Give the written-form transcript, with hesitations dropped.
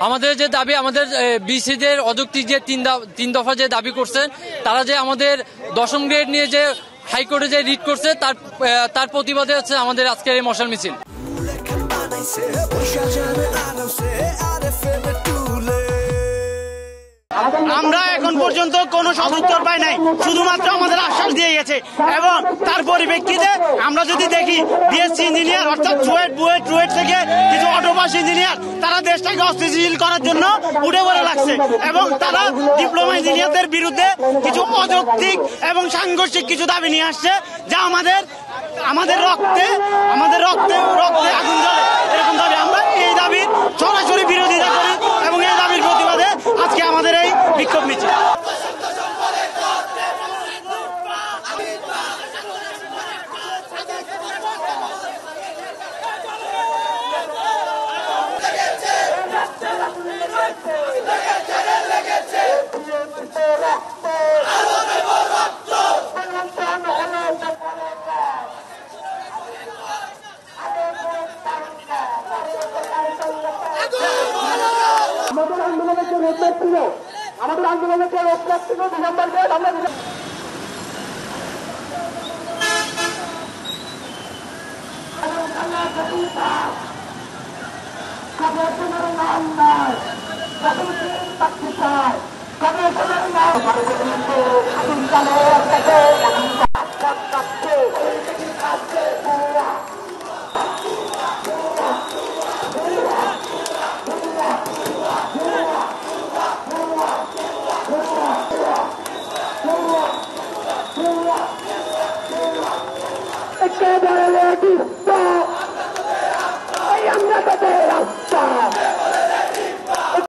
আমাদের যে দাবি, আমাদের বিসিদের অযৌক্তিক যে তিন দফা যে দাবি করছেন, তারা যে আমাদের 10ম গ্রেড নিয়ে যে হাইকোর্টে যে রিট করছে তার প্রতিবাদে হচ্ছে আমাদের আজকের এই মশাল মিছিল। আমরা এখন পর্যন্ত কোনো সদুত্তর পাই নাই, শুধুমাত্র আমাদের আশ্বাস দিয়ে গেছে। এবং তার পরিপ্রেক্ষিতে আমরা যদি দেখি বিএসসি ইঞ্জিনিয়ার অর্থাৎ চুয়েট থেকে কিছু অটোপাস ইঞ্জিনিয়ার তারা দেশটাকে অস্থিতিশীল করার জন্য উঠে পড়ে লাগছে এবং তারা ডিপ্লোমা ইঞ্জিনিয়ারদের বিরুদ্ধে কিছু অযৌক্তিক এবং সাংঘর্ষিক কিছু দাবি নিয়ে আসছে, যা আমাদের রক্তে আগুন জ্বলে এরকম দাবি। আমরা এই দাবির সরাসরি বিরোধিতা করি এবং এই দাবির প্রতিবাদে আজকে আমাদের এই বিক্ষোভ মিছিল। আমাদের আন্দোলনের যে রোজগার ছিল ডিসেম্বর গেট আমরা একেবারে আমরা তাদের রাস্তা